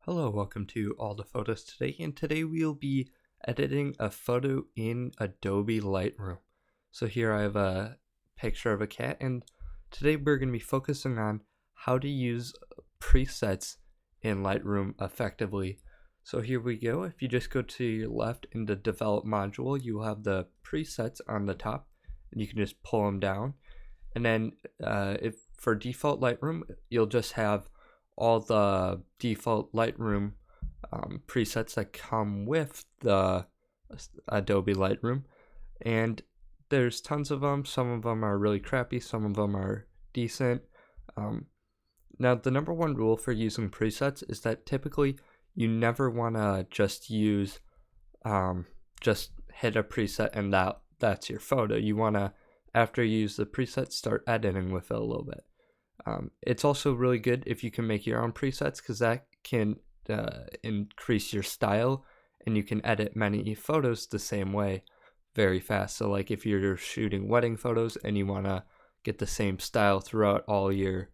Hello, welcome to All the Photos Today, and today we'll be editing a photo in Adobe Lightroom. So here I have a picture of a cat, and today we're going to be focusing on how to use presets in Lightroom effectively. So here we go. If you just go to your left in the Develop module, you will have the presets on the top, and you can just pull them down. And then if for default Lightroom, you'll just have all the default Lightroom presets that come with the Adobe Lightroom, and there's tons of them. Some of them are really crappy, some of them are decent. Now the number one rule for using presets is that typically you never want to just use just hit a preset and that's your photo. You want to, after you use the preset, start editing with it a little bit. It's also really good if you can make your own presets, because that can increase your style, and you can edit many photos the same way very fast. So like if you're shooting wedding photos and you want to get the same style throughout all your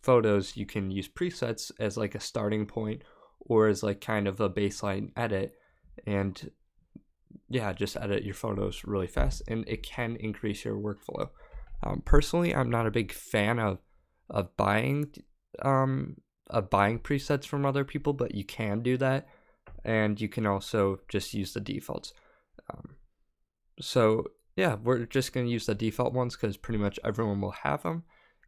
photos, you can use presets as like a starting point or as like kind of a baseline edit, and yeah, just edit your photos really fast, and it can increase your workflow. Personally, I'm not a big fan of buying presets from other people, but you can do that, and you can also just use the defaults. So yeah, we're just going to use the default ones because pretty much everyone will have them,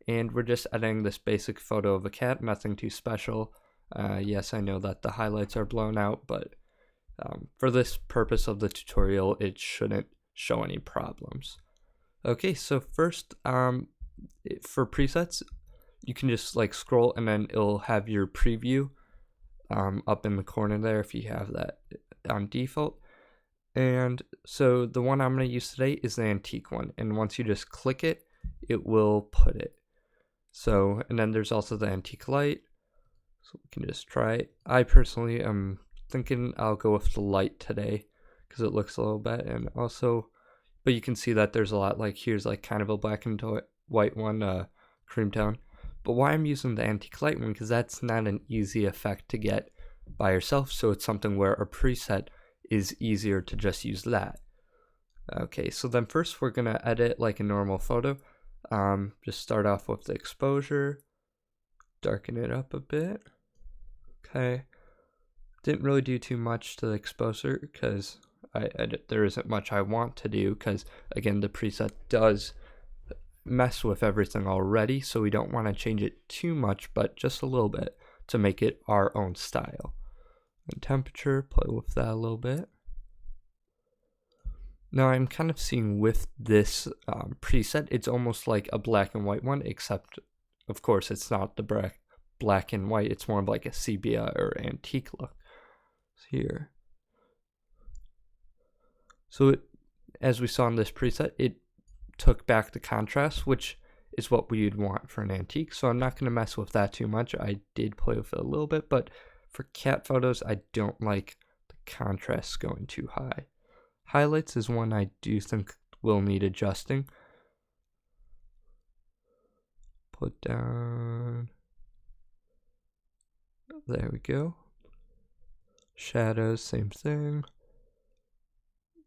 and we're just editing this basic photo of a cat, nothing too special. Yes, I know that the highlights are blown out, but for this purpose of the tutorial, it shouldn't show any problems. Okay, so first, for presets, you can just like scroll and then it'll have your preview up in the corner there if you have that on default. And so the one I'm going to use today is the antique one, and once you just click it, it will put it. So, and then there's also the antique light, so we can just try it. I personally am thinking I'll go with the light today because it looks a little better, and also, but you can see that there's a lot, like here's like kind of a black and white one, cream tone. But why I'm using the antique light one, because that's not an easy effect to get by yourself, so it's something where a preset is easier to just use that. Okay, so then first we're gonna edit like a normal photo. Just start off with the exposure, darken it up a bit. Okay, didn't really do too much to the exposure because there isn't much I want to do, because again the preset does mess with everything already, so we don't want to change it too much, but just a little bit to make it our own style. And temperature, play with that a little bit. Now I'm kind of seeing with this preset, it's almost like a black and white one, except of course it's not the black and white, it's more of like a sepia or antique look. Here. So as we saw in this preset, it took back the contrast, which is what we'd want for an antique. So I'm not going to mess with that too much. I did play with it a little bit, but for cat photos, I don't like the contrast going too high. Highlights is one I do think will need adjusting. Put down. There we go. Shadows, same thing.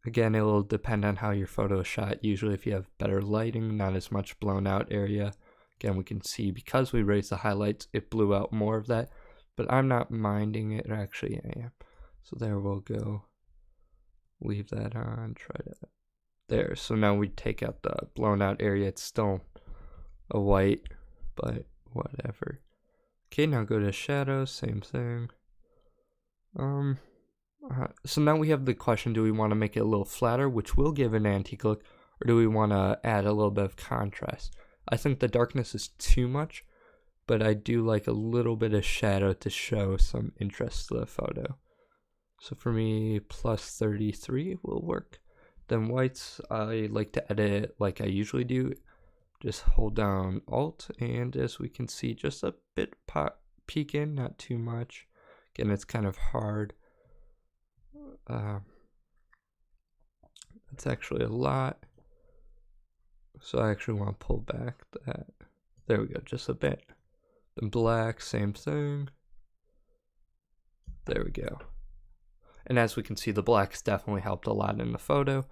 Again, it will depend on how your photo is shot. Usually if you have better lighting, not as much blown out area. Again, we can see because we raised the highlights, it blew out more of that, but I'm not minding it. Actually, I am. So there we'll go. Leave that on, try that. There, so now we take out the blown out area. It's still a white, but whatever. Okay, now go to shadows, same thing. So now we have the question, do we want to make it a little flatter, which will give an antique look, or do we want to add a little bit of contrast? I think the darkness is too much, but I do like a little bit of shadow to show some interest to the photo. So for me, plus 33 will work. Then whites, I like to edit it like I usually do. Just hold down Alt, and as we can see, just a bit peek in, not too much. Again, it's kind of hard. That's actually a lot, so I actually want to pull back that. There we go, just a bit. Then black, same thing. There we go. And as we can see, the blacks definitely helped a lot in the photo.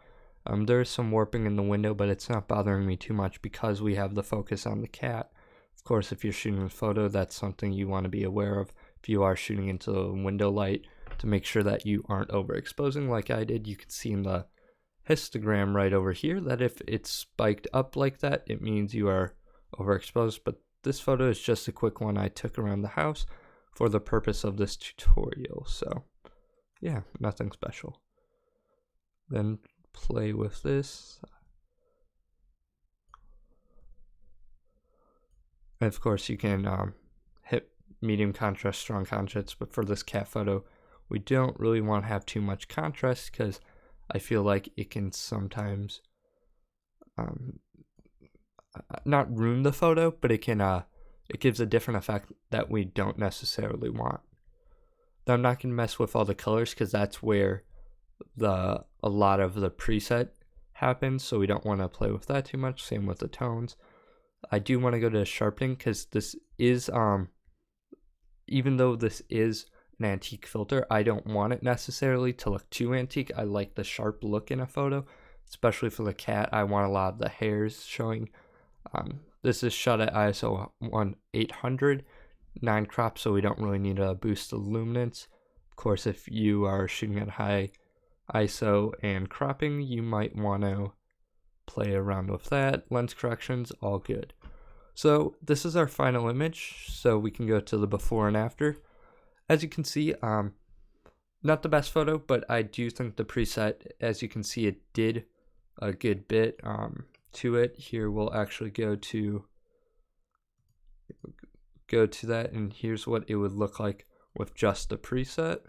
There is some warping in the window, but it's not bothering me too much because we have the focus on the cat. Of course, if you're shooting a photo, that's something you want to be aware of if you are shooting into the window light, to make sure that you aren't overexposing like I did. You can see in the histogram right over here that if it's spiked up like that, it means you are overexposed. But this photo is just a quick one I took around the house for the purpose of this tutorial. So yeah, nothing special. Then play with this. And of course, you can hit medium contrast, strong contrast, but for this cat photo, we don't really want to have too much contrast because I feel like it can sometimes not ruin the photo, but it can it gives a different effect that we don't necessarily want. Now, I'm not going to mess with all the colors because that's where a lot of the preset happens, so we don't want to play with that too much. Same with the tones. I do want to go to sharpening because this is even though this is an antique filter, I don't want it necessarily to look too antique. I like the sharp look in a photo, especially for the cat. I want a lot of the hairs showing. This is shot at ISO 1800, 9 crop, so we don't really need to boost the luminance. Of course, if you are shooting at high ISO and cropping, you might want to play around with that. Lens corrections, all good. So this is our final image, so we can go to the before and after. As you can see, not the best photo, but I do think the preset, as you can see, it did a good bit to it. Here we'll actually go to that, and here's what it would look like with just the preset.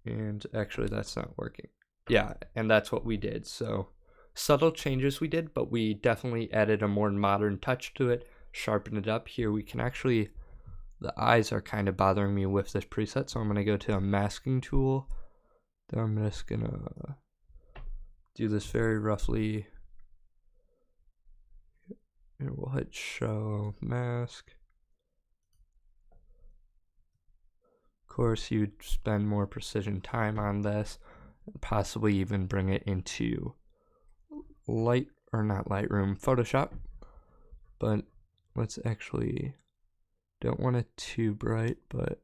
And actually that's not working. Yeah, and that's what we did. So subtle changes we did, but we definitely added a more modern touch to it, sharpened it up. Here we can actually, the eyes are kind of bothering me with this preset, so I'm going to go to a masking tool. Then I'm just going to do this very roughly. Here we'll hit show mask. Of course, you'd spend more precision time on this, and possibly even bring it into not Lightroom, Photoshop. But let's actually, don't want it too bright, but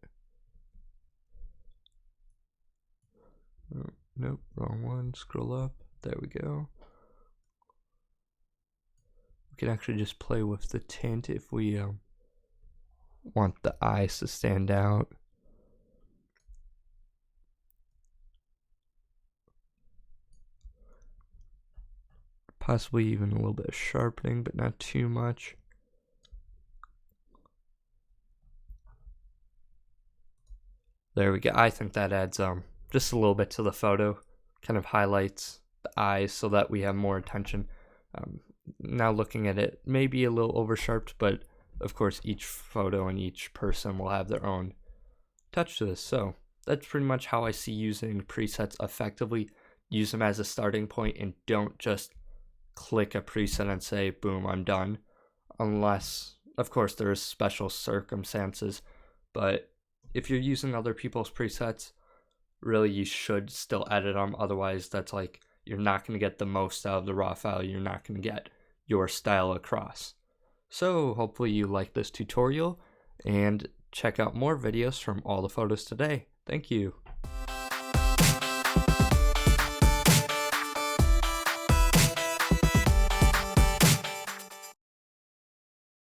nope, wrong one. Scroll up. There we go. We can actually just play with the tint if we want the eyes to stand out. Possibly even a little bit of sharpening, but not too much. There we go. I think that adds just a little bit to the photo, kind of highlights the eyes so that we have more attention. Now looking at it, maybe a little over sharped, but of course each photo and each person will have their own touch to this. So that's pretty much how I see using presets effectively. Use them as a starting point and don't just click a preset and say, boom, I'm done. Unless, of course, there's special circumstances. But if you're using other people's presets, really you should still edit them. Otherwise, that's like, you're not going to get the most out of the raw file. You're not going to get your style across. So hopefully you like this tutorial and check out more videos from all the photos today. Thank you.